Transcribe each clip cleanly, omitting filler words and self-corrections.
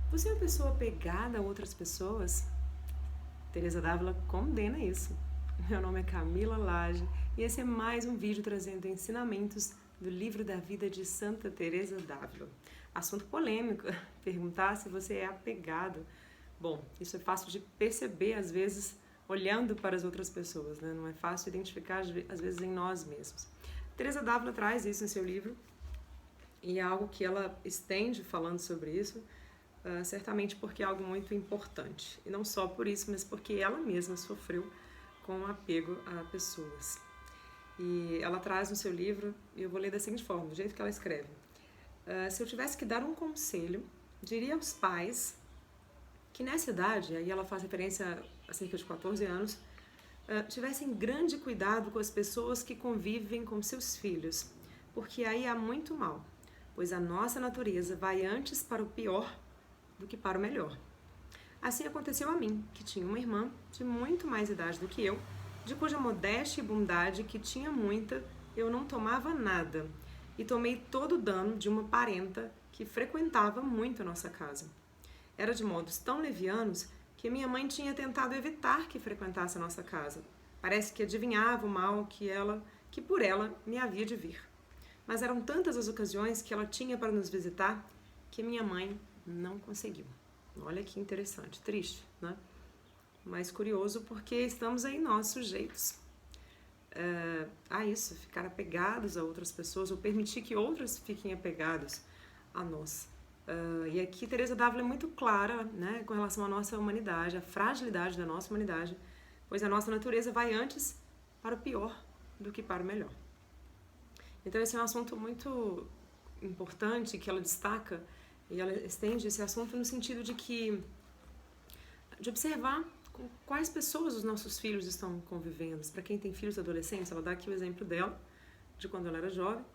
Você é uma pessoa apegada a outras pessoas? Teresa Dávila condena isso. Meu nome é Camila Lage e esse é mais um vídeo trazendo ensinamentos do livro da vida de Santa Teresa d'Ávila. Assunto polêmico, perguntar se você é apegado. Bom, isso é fácil de perceber às vezes olhando para as outras pessoas, né? Não é fácil identificar às vezes em nós mesmos. Teresa d'Ávila traz isso em seu livro e é algo que ela estende falando sobre isso. Certamente porque é algo muito importante. E não só por isso, mas porque ela mesma sofreu com apego a pessoas. E ela traz no seu livro, e eu vou ler da seguinte forma, do jeito que ela escreve. Se eu tivesse que dar um conselho, diria aos pais que nessa idade, aí ela faz referência a cerca de 14 anos, tivessem grande cuidado com as pessoas que convivem com seus filhos, porque aí há muito mal, pois a nossa natureza vai antes para o pior do que para o melhor. Assim aconteceu a mim, que tinha uma irmã de muito mais idade do que eu, de cuja modéstia e bondade, que tinha muita, eu não tomava nada, e tomei todo o dano de uma parenta que frequentava muito a nossa casa. Era de modos tão levianos que minha mãe tinha tentado evitar que frequentasse a nossa casa. Parece que adivinhava o mal que por ela me havia de vir. Mas eram tantas as ocasiões que ela tinha para nos visitar que minha mãe não conseguiu. Olha que interessante, triste, né? Mas curioso porque estamos aí nós sujeitos a isso, ficar apegados a outras pessoas ou permitir que outras fiquem apegados a nós. E aqui Teresa d'Ávila é muito clara, né, com relação à nossa humanidade, a fragilidade da nossa humanidade, pois a nossa natureza vai antes para o pior do que para o melhor. Então esse é um assunto muito importante que ela destaca. E ela estende esse assunto no sentido de observar com quais pessoas os nossos filhos estão convivendo. Para quem tem filhos adolescentes, ela dá aqui o exemplo dela, de quando ela era jovem.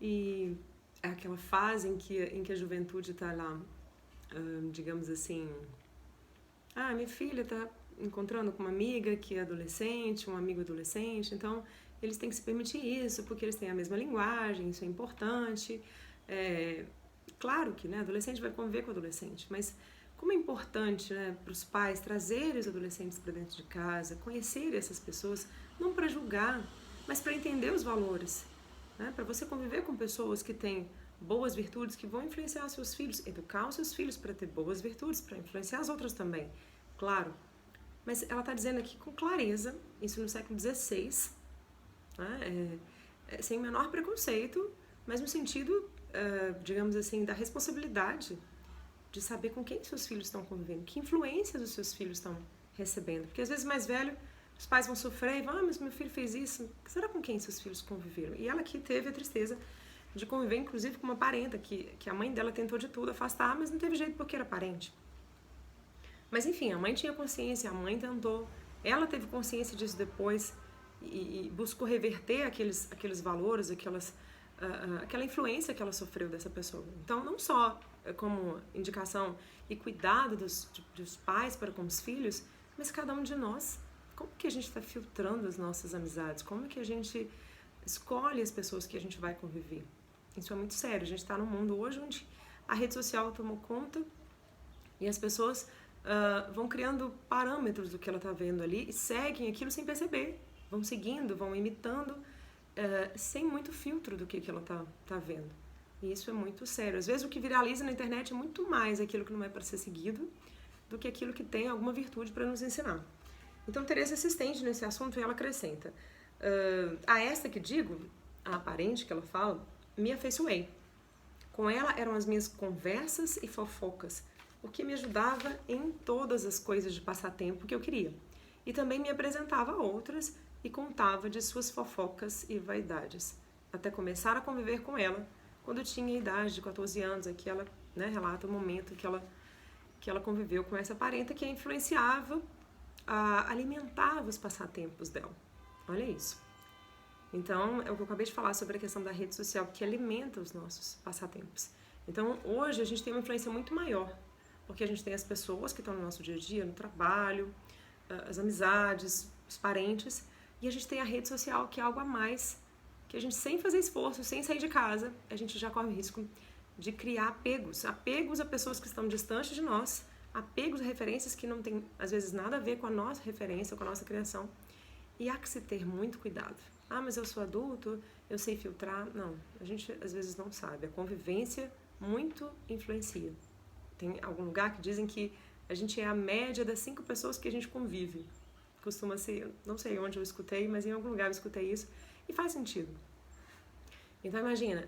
E é aquela fase em que a juventude está lá, digamos assim, minha filha está encontrando com uma amiga que é adolescente, um amigo adolescente, então eles têm que se permitir isso, porque eles têm a mesma linguagem, isso é importante. Claro que, né, adolescente vai conviver com adolescente, mas como é importante, né, para os pais trazerem os adolescentes para dentro de casa, conhecerem essas pessoas, não para julgar, mas para entender os valores, né, para você conviver com pessoas que têm boas virtudes que vão influenciar os seus filhos, educar os seus filhos para ter boas virtudes, para influenciar as outras também, claro. Mas ela está dizendo aqui com clareza, isso no século XVI, né, sem o menor preconceito, mas no sentido, digamos assim, da responsabilidade de saber com quem seus filhos estão convivendo, que influências os seus filhos estão recebendo. Porque às vezes mais velho, os pais vão sofrer e vão, mas meu filho fez isso. Será com quem seus filhos conviveram? E ela aqui teve a tristeza de conviver, inclusive, com uma parenta, que a mãe dela tentou de tudo afastar, mas não teve jeito porque era parente. Mas enfim, a mãe tinha consciência, a mãe tentou, ela teve consciência disso depois e buscou reverter aqueles valores, aquela influência que ela sofreu dessa pessoa. Então, não só como indicação e cuidado dos pais para com os filhos, mas cada um de nós. Como que a gente está filtrando as nossas amizades? Como que a gente escolhe as pessoas que a gente vai conviver? Isso é muito sério. A gente está num mundo hoje onde a rede social tomou conta e as pessoas vão criando parâmetros do que ela está vendo ali e seguem aquilo sem perceber. Vão seguindo, vão imitando, sem muito filtro do que ela tá vendo. E isso é muito sério. Às vezes o que viraliza na internet é muito mais aquilo que não é para ser seguido do que aquilo que tem alguma virtude para nos ensinar. Então Teresa se estende nesse assunto e ela acrescenta. A esta que digo, a aparente que ela fala, me afeiçoei. Com ela eram as minhas conversas e fofocas, o que me ajudava em todas as coisas de passatempo que eu queria. E também me apresentava a outras e contava de suas fofocas e vaidades, até começar a conviver com ela quando tinha a idade de 14 anos. Aqui ela, né, relata o momento que ela conviveu com essa parenta que a influenciava, alimentava os passatempos dela. Olha isso. Então, é o que eu acabei de falar sobre a questão da rede social, que alimenta os nossos passatempos. Então, hoje a gente tem uma influência muito maior, porque a gente tem as pessoas que estão no nosso dia a dia, no trabalho, as amizades, os parentes, e a gente tem a rede social, que é algo a mais, que a gente, sem fazer esforço, sem sair de casa, a gente já corre o risco de criar apegos a pessoas que estão distantes de nós, apegos a referências que não têm, às vezes, nada a ver com a nossa referência, com a nossa criação. E há que se ter muito cuidado. Ah, mas eu sou adulto, eu sei filtrar. Não, a gente às vezes não sabe. A convivência muito influencia. Tem algum lugar que dizem que a gente é a média das 5 pessoas que a gente convive. Costuma ser, não sei onde eu escutei, mas em algum lugar eu escutei isso. E faz sentido. Então imagina,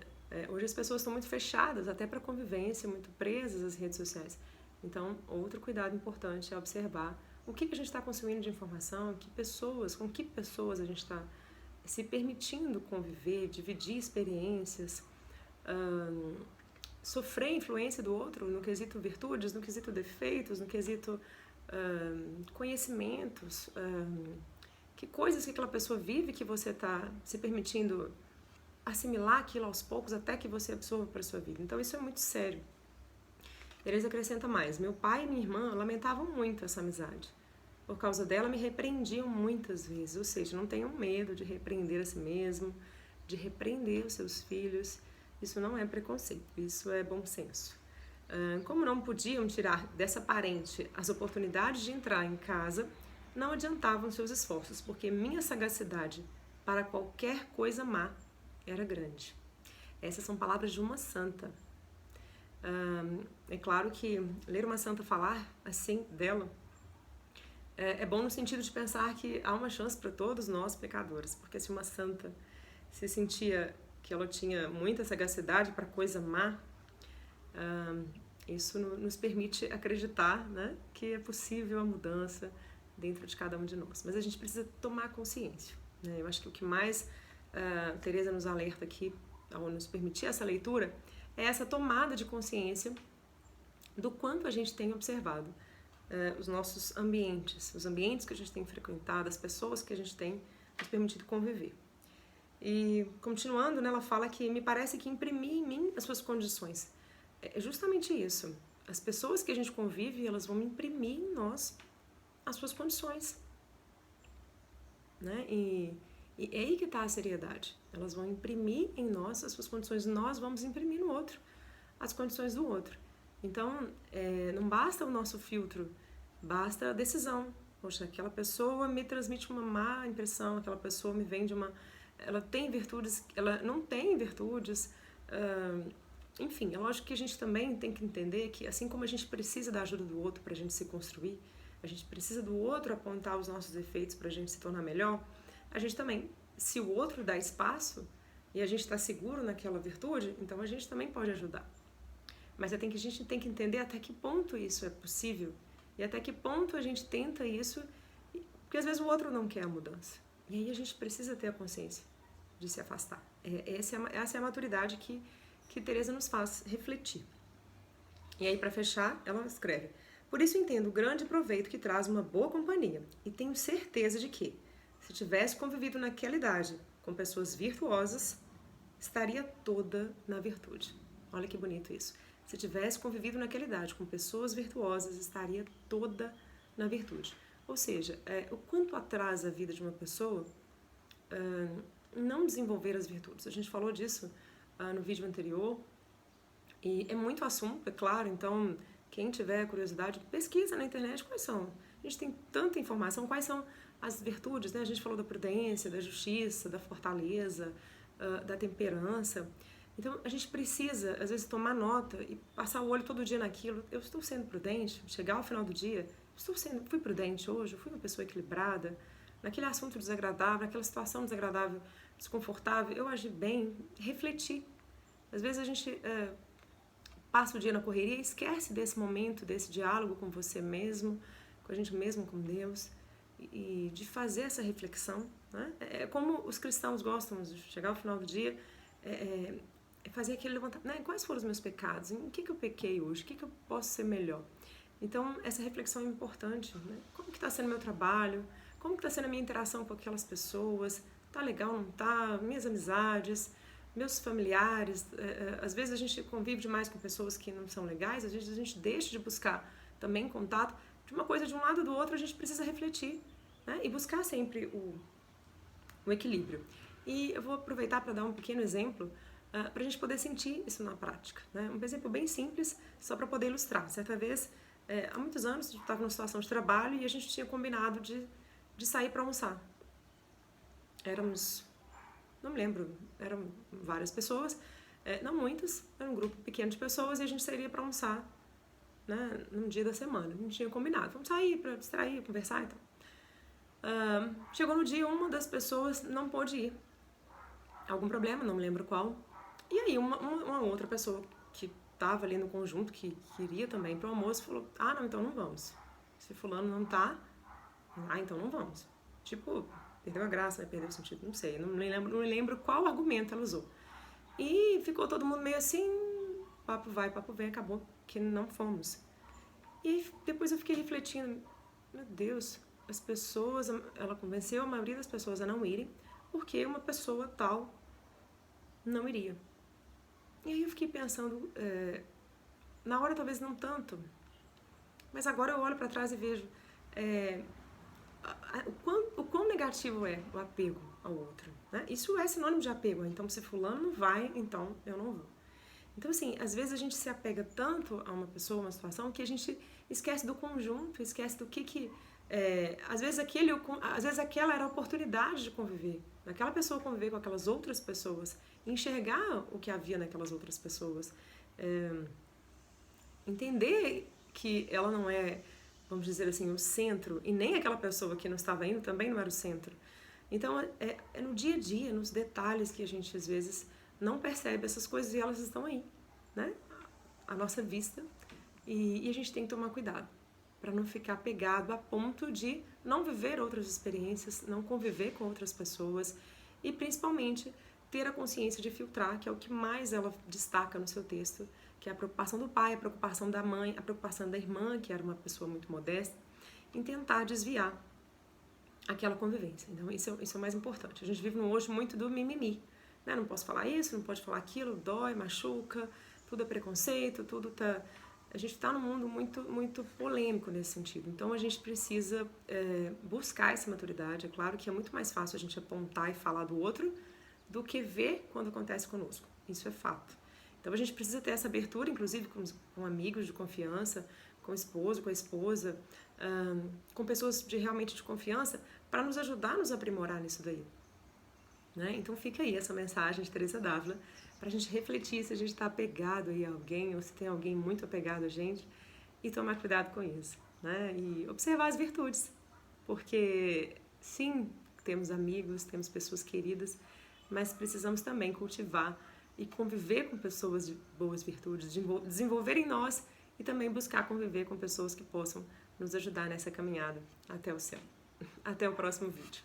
hoje as pessoas estão muito fechadas até para convivência, muito presas às redes sociais. Então, outro cuidado importante é observar o que a gente está consumindo de informação, com que pessoas a gente está se permitindo conviver, dividir experiências, sofrer a influência do outro no quesito virtudes, no quesito defeitos, no quesito conhecimentos, que coisas que aquela pessoa vive que você está se permitindo assimilar aquilo aos poucos até que você absorva para a sua vida. Então isso é muito sério. Teresa acrescenta mais: meu pai e minha irmã lamentavam muito essa amizade. Por causa dela me repreendiam muitas vezes, ou seja, não tenham medo de repreender a si mesmo, de repreender os seus filhos. Isso não é preconceito, isso é bom senso. Como não podiam tirar dessa parente as oportunidades de entrar em casa, não adiantavam seus esforços, porque minha sagacidade para qualquer coisa má era grande. Essas são palavras de uma santa. É claro que ler uma santa falar assim dela é bom no sentido de pensar que há uma chance para todos nós pecadores, porque se uma santa se sentia que ela tinha muita sagacidade para coisa má, isso nos permite acreditar, né, que é possível a mudança dentro de cada um de nós. Mas a gente precisa tomar consciência, né? Eu acho que o que mais Teresa nos alerta aqui, ao nos permitir essa leitura, é essa tomada de consciência do quanto a gente tem observado os nossos ambientes, os ambientes que a gente tem frequentado, as pessoas que a gente tem nos permitido conviver. E, continuando, né, ela fala que me parece que imprimir em mim as suas condições. É justamente isso. As pessoas que a gente convive, elas vão imprimir em nós as suas condições. Né? E é aí que está a seriedade. Elas vão imprimir em nós as suas condições, nós vamos imprimir no outro as condições do outro. Então, não basta o nosso filtro, basta a decisão. Poxa, aquela pessoa me transmite uma má impressão, aquela pessoa me vende ela tem virtudes, ela não tem virtudes. Enfim, é lógico que a gente também tem que entender que, assim como a gente precisa da ajuda do outro para a gente se construir, a gente precisa do outro apontar os nossos defeitos para a gente se tornar melhor, a gente também, se o outro dá espaço e a gente está seguro naquela virtude, então a gente também pode ajudar. Mas a gente tem que entender até que ponto isso é possível e até que ponto a gente tenta isso, porque às vezes o outro não quer a mudança. E aí a gente precisa ter a consciência de se afastar. Essa é a maturidade que Teresa nos faz refletir. E aí, para fechar, ela escreve: por isso entendo o grande proveito que traz uma boa companhia e tenho certeza de que, se tivesse convivido naquela idade com pessoas virtuosas, estaria toda na virtude. Olha que bonito isso. Se tivesse convivido naquela idade com pessoas virtuosas, estaria toda na virtude. Ou seja, o quanto atrasa a vida de uma pessoa não desenvolver as virtudes. A gente falou disso no vídeo anterior e é muito assunto, é claro. Então, quem tiver curiosidade, pesquisa na internet quais são. A gente tem tanta informação, quais são as virtudes, né? A gente falou da prudência, da justiça, da fortaleza, da temperança. Então, a gente precisa, às vezes, tomar nota e passar o olho todo dia naquilo. Eu estou sendo prudente? Chegar ao final do dia, fui prudente hoje? Eu fui uma pessoa equilibrada? Naquele assunto desagradável, naquela situação desagradável, desconfortável, eu agi bem? Refletir. Às vezes a gente passa o dia na correria e esquece desse momento, desse diálogo com você mesmo, com a gente mesmo, com Deus, e de fazer essa reflexão. Né? É como os cristãos gostam de chegar ao final do dia, fazer aquele levantamento, né? Quais foram os meus pecados? Em que eu pequei hoje? O que eu posso ser melhor? Então, essa reflexão é importante. Né? Como que está sendo meu trabalho? Como que está sendo a minha interação com aquelas pessoas? Tá legal, não tá? Minhas amizades, meus familiares. Às vezes a gente convive demais com pessoas que não são legais, às vezes a gente deixa de buscar também contato. De uma coisa de um lado ou do outro, a gente precisa refletir, né? E buscar sempre o equilíbrio. E eu vou aproveitar para dar um pequeno exemplo. para a gente poder sentir isso na prática, né? Um exemplo bem simples, só para poder ilustrar. Certa vez, há muitos anos, a gente estava numa situação de trabalho e a gente tinha combinado de sair para almoçar. Éramos, não me lembro, eram várias pessoas, não muitas, era um grupo pequeno de pessoas e a gente sairia para almoçar, né, num dia da semana. A gente tinha combinado, vamos sair para distrair, conversar e tal. Chegou no dia, uma das pessoas não pôde ir. Algum problema, não me lembro qual. E aí uma outra pessoa que estava ali no conjunto, que queria também ir para o almoço, falou, não, então não vamos. Se fulano não tá, então não vamos. Tipo, perdeu a graça, perdeu o sentido, não sei, não me lembro qual argumento ela usou. E ficou todo mundo meio assim, papo vai, papo vem, acabou que não fomos. E depois eu fiquei refletindo, meu Deus, as pessoas, ela convenceu a maioria das pessoas a não irem, porque uma pessoa tal não iria. E aí eu fiquei pensando, na hora talvez não tanto, mas agora eu olho para trás e vejo o quão negativo é o apego ao outro, né? Isso é sinônimo de apego, então se fulano não vai, então eu não vou. Então assim, às vezes a gente se apega tanto a uma pessoa, uma situação, que a gente esquece do conjunto, esquece do que às vezes aquela era a oportunidade de conviver, daquela pessoa conviver com aquelas outras pessoas, enxergar o que havia naquelas outras pessoas, entender que ela não é, vamos dizer assim, o centro, e nem aquela pessoa que não estava indo também não era o centro. Então é no dia a dia, nos detalhes, que a gente às vezes não percebe essas coisas e elas estão aí, né? À nossa vista, e a gente tem que tomar cuidado para não ficar pegado a ponto de não viver outras experiências, não conviver com outras pessoas e principalmente ter a consciência de filtrar, que é o que mais ela destaca no seu texto, que é a preocupação do pai, a preocupação da mãe, a preocupação da irmã, que era uma pessoa muito modesta, em tentar desviar aquela convivência. Então isso é o mais importante. A gente vive no hoje muito do mimimi, né? Não posso falar isso, não pode falar aquilo, dói, machuca, tudo é preconceito, tudo tá... A gente está num mundo muito, muito polêmico nesse sentido. Então a gente precisa buscar essa maturidade. É claro que é muito mais fácil a gente apontar e falar do outro do que ver quando acontece conosco. Isso é fato. Então a gente precisa ter essa abertura, inclusive com amigos de confiança, com o esposo, com a esposa, com pessoas realmente de confiança, para nos ajudar a nos aprimorar nisso daí. Né? Então fica aí essa mensagem de Teresa d'Ávila, para a gente refletir se a gente está apegado aí a alguém, ou se tem alguém muito apegado a gente, e tomar cuidado com isso. Né? E observar as virtudes, porque sim, temos amigos, temos pessoas queridas, mas precisamos também cultivar e conviver com pessoas de boas virtudes, desenvolver em nós e também buscar conviver com pessoas que possam nos ajudar nessa caminhada até o céu. Até o próximo vídeo.